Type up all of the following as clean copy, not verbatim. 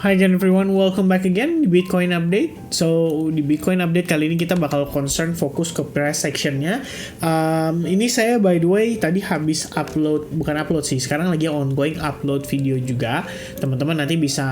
Hi again everyone, welcome back again di Bitcoin Update. So di Bitcoin Update kali ini kita bakal concern fokus ke price sectionnya. Ini saya by the way tadi habis bukan upload sih, sekarang lagi ongoing upload video juga. Teman-teman nanti bisa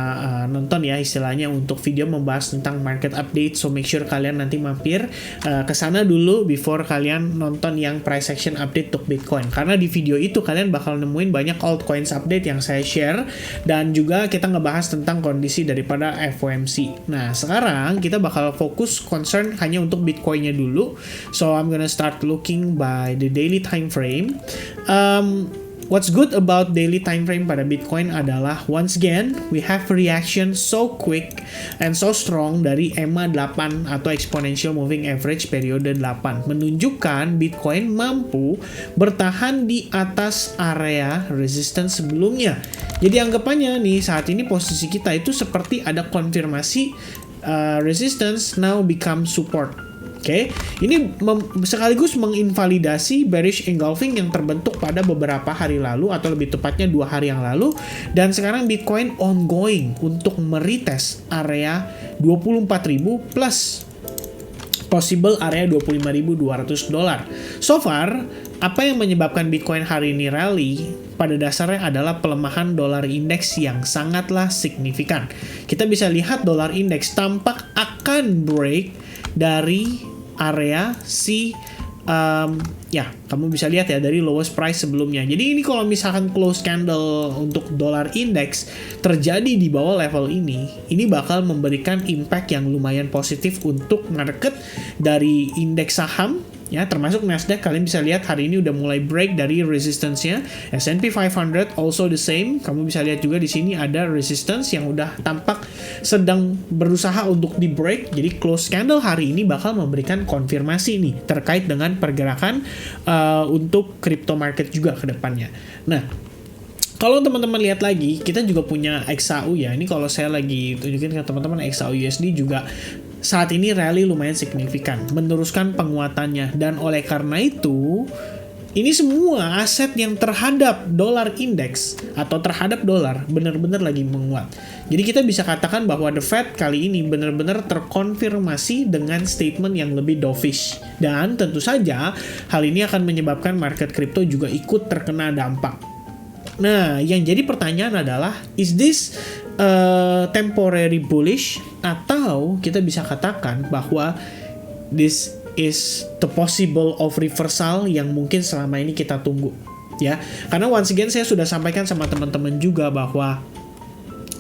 nonton ya istilahnya untuk video membahas tentang market update. So make sure kalian nanti mampir ke sana dulu before kalian nonton yang price section update untuk Bitcoin. Karena di video itu kalian bakal nemuin banyak altcoins update yang saya share dan juga kita ngebahas tentang kondisi daripada FOMC. Nah, sekarang kita bakal fokus concern hanya untuk Bitcoin-nya dulu. So, I'm gonna start looking by the daily time frame. What's good about daily time frame pada Bitcoin adalah once again, we have reaction so quick and so strong dari EMA 8 atau Exponential Moving Average periode 8. Menunjukkan Bitcoin mampu bertahan di atas area resistance sebelumnya. Jadi anggapannya nih saat ini posisi kita itu seperti ada konfirmasi resistance now become support. Oke, ini sekaligus menginvalidasi bearish engulfing yang terbentuk pada beberapa hari lalu atau lebih tepatnya 2 hari yang lalu, dan sekarang Bitcoin ongoing untuk meretest area 24.000 plus possible area 25.200 dolar. So far, apa yang menyebabkan Bitcoin hari ini rally pada dasarnya adalah pelemahan dolar indeks yang sangatlah signifikan. Kita bisa lihat dolar indeks tampak akan break dari area kamu bisa lihat ya dari lowest price sebelumnya. Jadi ini kalau misalkan close candle untuk dolar indeks terjadi di bawah level ini bakal memberikan impact yang lumayan positif untuk market dari indeks saham. Ya, termasuk Nasdaq, kalian bisa lihat hari ini udah mulai break dari resistance-nya. S&P 500 also the same. Kamu bisa lihat juga di sini ada resistance yang udah tampak sedang berusaha untuk di break. Jadi close candle hari ini bakal memberikan konfirmasi nih terkait dengan pergerakan untuk crypto market juga ke depannya. Nah, kalau teman-teman lihat lagi, kita juga punya XAU ya. Ini kalau saya lagi tunjukin ke teman-teman, XAU USD juga saat ini rally lumayan signifikan, meneruskan penguatannya. Dan oleh karena itu, ini semua aset yang terhadap dolar indeks atau terhadap dolar benar-benar lagi menguat. Jadi kita bisa katakan bahwa The Fed kali ini benar-benar terkonfirmasi dengan statement yang lebih dovish. Dan tentu saja hal ini akan menyebabkan market kripto juga ikut terkena dampak. Nah, yang jadi pertanyaan adalah, is this temporary bullish, atau kita bisa katakan bahwa this is the possible of reversal yang mungkin selama ini kita tunggu, ya? Karena once again saya sudah sampaikan sama teman-teman juga bahwa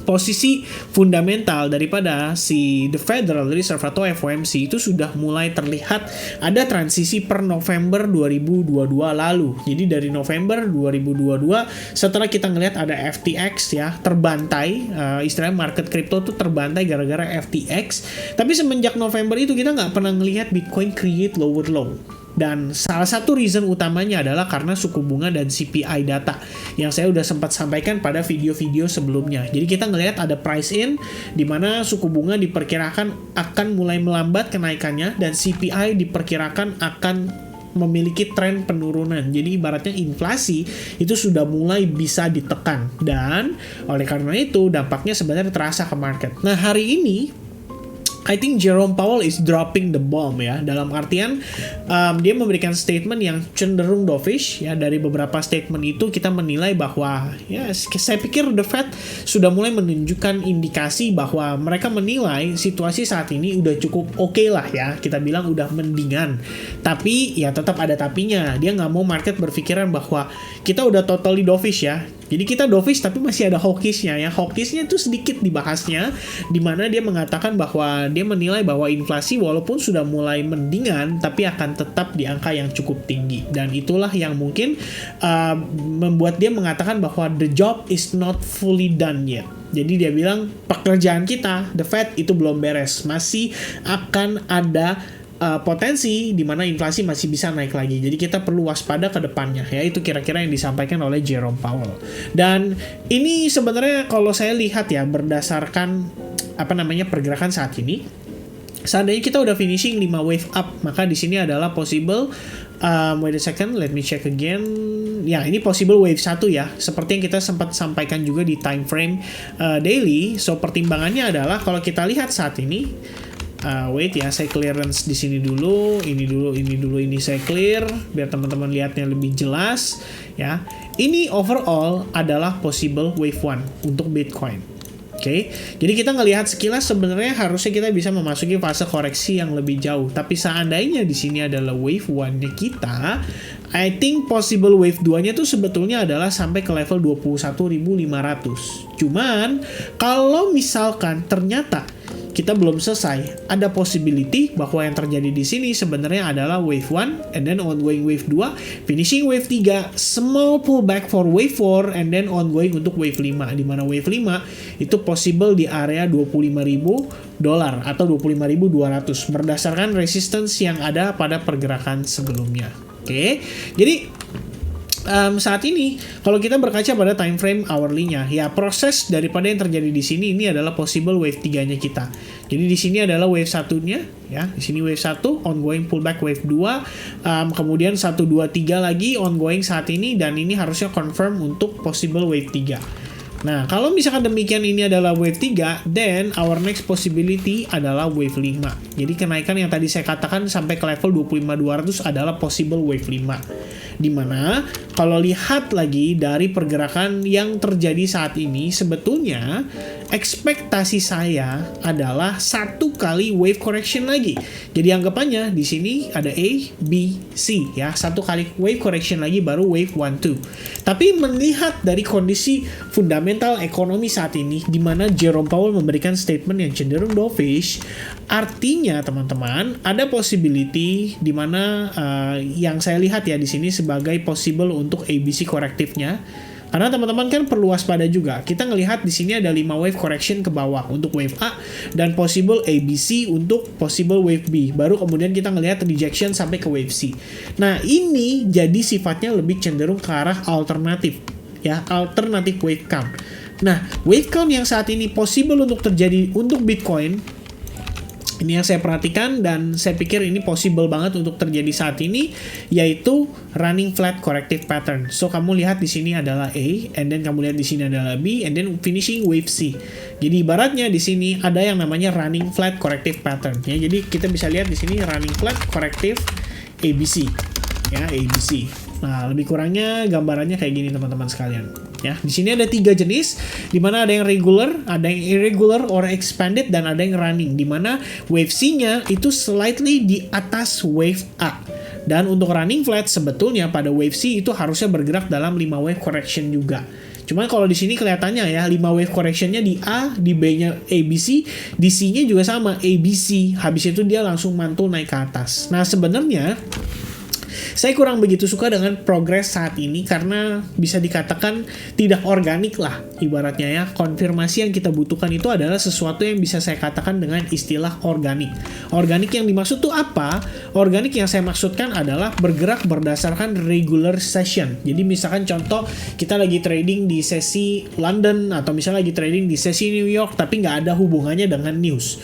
posisi fundamental daripada si The Federal Reserve atau FOMC itu sudah mulai terlihat ada transisi per November 2022 lalu. Jadi dari November 2022 setelah kita ngelihat ada FTX ya terbantai, istilahnya market crypto tuh terbantai gara-gara FTX. Tapi semenjak November itu kita nggak pernah ngelihat Bitcoin create lower low. Dan salah satu reason utamanya adalah karena suku bunga dan CPI data yang saya udah sempat sampaikan pada video-video sebelumnya. Jadi kita ngelihat ada price in di mana suku bunga diperkirakan akan mulai melambat kenaikannya dan CPI diperkirakan akan memiliki tren penurunan. Jadi ibaratnya inflasi itu sudah mulai bisa ditekan, dan oleh karena itu dampaknya sebenarnya terasa ke market. Nah, hari ini I think Jerome Powell is dropping the bomb ya, dalam artian dia memberikan statement yang cenderung dovish ya. Dari beberapa statement itu kita menilai bahwa ya saya pikir The Fed sudah mulai menunjukkan indikasi bahwa mereka menilai situasi saat ini udah cukup oke lah ya, kita bilang udah mendingan. Tapi ya tetap ada tapinya, dia nggak mau market berpikiran bahwa kita udah totally dovish ya. Jadi kita dovish tapi masih ada hawkishnya ya. Hawkishnya itu sedikit dibahasnya, di mana dia mengatakan bahwa dia menilai bahwa inflasi walaupun sudah mulai mendingan tapi akan tetap di angka yang cukup tinggi. Dan itulah yang mungkin membuat dia mengatakan bahwa the job is not fully done yet. Jadi dia bilang pekerjaan kita, The Fed, itu belum beres. Masih akan ada potensi di mana inflasi masih bisa naik lagi. Jadi kita perlu waspada ke depannya ya. Itu kira-kira yang disampaikan oleh Jerome Powell. Dan ini sebenarnya kalau saya lihat ya berdasarkan pergerakan saat ini, Seandainya kita udah finishing 5 wave up, maka di sini adalah possible, wait a second, let me check again. Ya, ini possible wave 1 ya, seperti yang kita sempat sampaikan juga di time frame daily. So pertimbangannya adalah kalau kita lihat saat ini, wait ya, saya clearance di sini dulu, ini saya clear biar teman-teman lihatnya lebih jelas ya. Ini overall adalah possible wave 1 untuk Bitcoin. Oke, jadi kita ngelihat sekilas sebenarnya harusnya kita bisa memasuki fase koreksi yang lebih jauh. Tapi seandainya di sini adalah wave 1-nya kita, I think possible wave 2-nya tuh sebetulnya adalah sampai ke level 21.500. Cuman kalau misalkan ternyata kita belum selesai, ada possibility bahwa yang terjadi di sini sebenarnya adalah wave 1 and then ongoing wave 2, finishing wave 3, small pullback for wave 4 and then ongoing untuk wave 5, di mana wave 5 itu possible di area $25.000 atau 25.200 berdasarkan resistance yang ada pada pergerakan sebelumnya. Oke. Jadi saat ini kalau kita berkaca pada time frame hourly-nya, ya proses daripada yang terjadi di sini ini adalah possible wave 3-nya kita. Jadi di sini adalah wave 1-nya ya. Di sini wave 1 ongoing pullback wave 2, kemudian 1 2 3 lagi ongoing saat ini, dan ini harusnya confirm untuk possible wave 3. Nah, kalau misalkan demikian ini adalah wave 3, then our next possibility adalah wave 5. Jadi kenaikan yang tadi saya katakan sampai ke level 25.200 adalah possible wave 5. Dimana kalau lihat lagi dari pergerakan yang terjadi saat ini, sebetulnya ekspektasi saya adalah satu kali wave correction lagi. Jadi anggapannya di sini ada A, B, C ya, satu kali wave correction lagi baru wave 1, 2. Tapi melihat dari kondisi fundamental ekonomi saat ini, di mana Jerome Powell memberikan statement yang cenderung dovish, artinya teman-teman ada possibility di mana yang saya lihat ya di sini sebagai possible untuk ABC korektifnya. Karena teman-teman kan perlu waspada juga. Kita ngelihat di sini ada 5 wave correction ke bawah untuk wave A dan possible ABC untuk possible wave B. Baru kemudian kita ngelihat rejection sampai ke wave C. Nah, ini jadi sifatnya lebih cenderung ke arah alternatif ya, alternatif wave count. Nah, wave count yang saat ini possible untuk terjadi untuk Bitcoin, ini yang saya perhatikan dan saya pikir ini possible banget untuk terjadi saat ini, yaitu running flat corrective pattern. So kamu lihat di sini adalah A, and then kamu lihat di sini adalah B, and then finishing wave C. Jadi ibaratnya di sini ada yang namanya running flat corrective pattern ya. Jadi kita bisa lihat di sini running flat corrective ABC ya, ABC. Nah, lebih kurangnya gambarannya kayak gini teman-teman sekalian. Ya, di sini ada 3 jenis, di mana ada yang regular, ada yang irregular or expanded, dan ada yang running, di mana wave C-nya itu slightly di atas wave A. Dan untuk running flat sebetulnya pada wave C itu harusnya bergerak dalam 5 wave correction juga. Cuman kalau di sini kelihatannya ya 5 wave correction-nya di A, di B-nya ABC, di C-nya juga sama ABC. Habis itu dia langsung mantul naik ke atas. Nah, sebenarnya saya kurang begitu suka dengan progres saat ini karena bisa dikatakan tidak organik lah ibaratnya ya. Konfirmasi yang kita butuhkan itu adalah sesuatu yang bisa saya katakan dengan istilah organik. Organik yang dimaksud tuh apa? Organik yang saya maksudkan adalah bergerak berdasarkan regular session. Jadi misalkan contoh kita lagi trading di sesi London atau misalnya lagi trading di sesi New York tapi nggak ada hubungannya dengan news,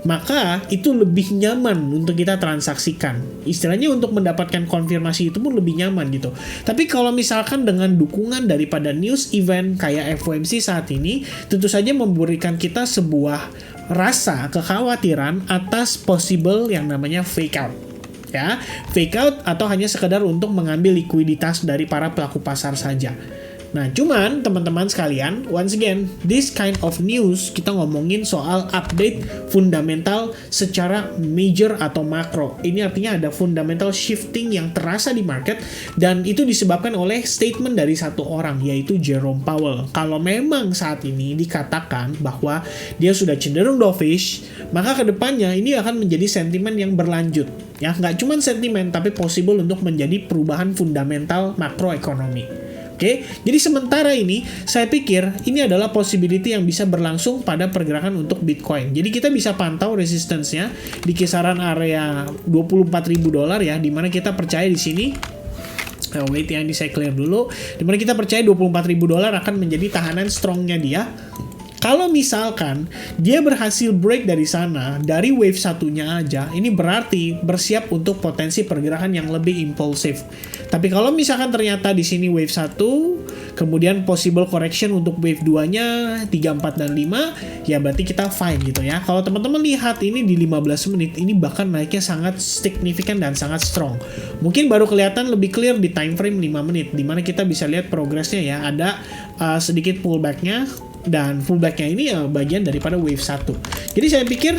maka itu lebih nyaman untuk kita transaksikan. Istilahnya untuk mendapatkan konfirmasi itu pun lebih nyaman gitu. Tapi kalau misalkan dengan dukungan daripada news event kayak FOMC saat ini, tentu saja memberikan kita sebuah rasa kekhawatiran atas possible yang namanya fake out. Ya, fake out atau hanya sekedar untuk mengambil likuiditas dari para pelaku pasar saja. Nah, cuman teman-teman sekalian, once again, this kind of news kita ngomongin soal update fundamental secara major atau makro. Ini artinya ada fundamental shifting yang terasa di market dan itu disebabkan oleh statement dari satu orang, yaitu Jerome Powell. Kalau memang saat ini dikatakan bahwa dia sudah cenderung dovish, maka kedepannya ini akan menjadi sentimen yang berlanjut. Ya, nggak cuma sentimen, tapi possible untuk menjadi perubahan fundamental makroekonomi. Oke, jadi sementara ini saya pikir ini adalah possibility yang bisa berlangsung pada pergerakan untuk Bitcoin. Jadi kita bisa pantau resistance-nya di kisaran area $24.000 ya, dimana kita percaya di sini. Wait ya, ini saya clear dulu. Dimana kita percaya $24.000 akan menjadi tahanan strongnya dia. Kalau misalkan dia berhasil break dari sana, dari wave satunya aja, ini berarti bersiap untuk potensi pergerakan yang lebih impulsif. Tapi kalau misalkan ternyata di sini wave 1, kemudian possible correction untuk wave 2-nya 3, 4, dan 5, ya berarti kita fine gitu ya. Kalau teman-teman lihat ini di 15 menit, ini bahkan naiknya sangat signifikan dan sangat strong. Mungkin baru kelihatan lebih clear di time frame 5 menit, dimana kita bisa lihat progresnya ya, ada sedikit pullback-nya, dan pullback-nya ini bagian daripada wave 1. Jadi saya pikir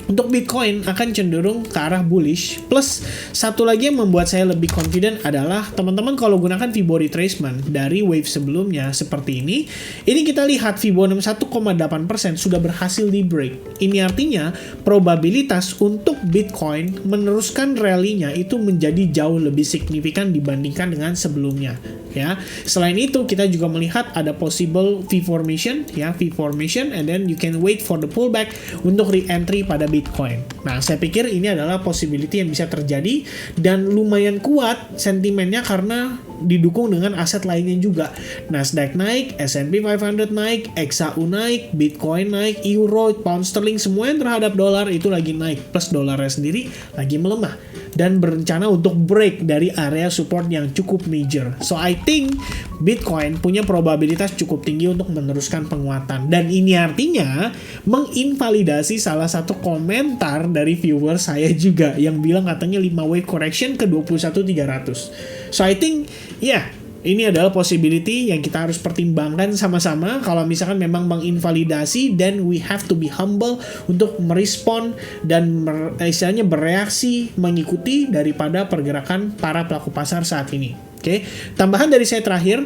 untuk Bitcoin akan cenderung ke arah bullish. Plus satu lagi yang membuat saya lebih confident adalah teman-teman kalau gunakan Fibo retracement dari wave sebelumnya seperti ini kita lihat Fibo 61,8% sudah berhasil di break. Ini artinya probabilitas untuk Bitcoin meneruskan rally-nya itu menjadi jauh lebih signifikan dibandingkan dengan sebelumnya. Ya, selain itu kita juga melihat ada possible V formation, ya, V formation, and then you can wait for the pullback untuk re-entry pada Bitcoin. Nah, saya pikir ini adalah possibility yang bisa terjadi dan lumayan kuat sentimennya karena didukung dengan aset lainnya juga. Nasdaq naik, S&P 500 naik, XAU naik, Bitcoin naik, Euro, Pound Sterling, semua yang terhadap dolar itu lagi naik, plus dolarnya sendiri lagi melemah dan berencana untuk break dari area support yang cukup major. So I think Bitcoin punya probabilitas cukup tinggi untuk meneruskan penguatan. Dan ini artinya menginvalidasi salah satu komentar dari viewer saya juga yang bilang katanya 5 wave correction ke 21.300. So I think ini adalah possibility yang kita harus pertimbangkan sama-sama. Kalau misalkan memang menginvalidasi, then we have to be humble untuk merespon dan istilahnya bereaksi mengikuti daripada pergerakan para pelaku pasar saat ini. Oke, tambahan dari saya terakhir,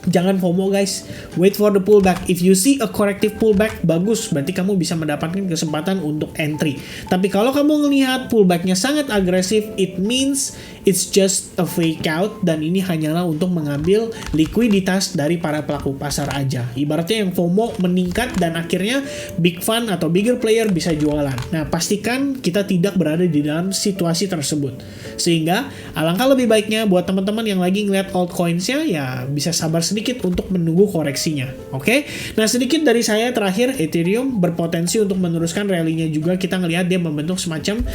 jangan FOMO guys, wait for the pullback. If you see a corrective pullback, bagus, berarti kamu bisa mendapatkan kesempatan untuk entry. Tapi kalau kamu melihat pullbacknya sangat agresif, it means it's just a fake out, dan ini hanyalah untuk mengambil likuiditas dari para pelaku pasar aja. Ibaratnya yang FOMO meningkat dan akhirnya big fund atau bigger player bisa jualan. Nah, pastikan kita tidak berada di dalam situasi tersebut. Sehingga alangkah lebih baiknya buat teman-teman yang lagi ngeliat altcoins-nya, ya bisa sabar sedikit untuk menunggu koreksinya. Oke? Nah, sedikit dari saya terakhir, Ethereum berpotensi untuk meneruskan rally-nya juga. Kita ngelihat dia membentuk semacam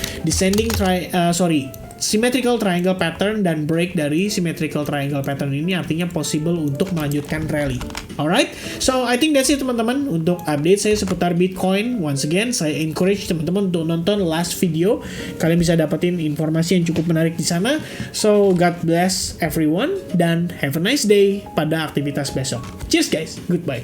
symmetrical triangle pattern, dan break dari symmetrical triangle pattern ini artinya possible untuk melanjutkan rally. Alright, so I think that's it teman-teman untuk update saya seputar Bitcoin. Once again, saya encourage teman-teman untuk nonton last video. Kalian bisa dapetin informasi yang cukup menarik di sana. So God bless everyone dan have a nice day pada aktivitas besok. Cheers guys, goodbye.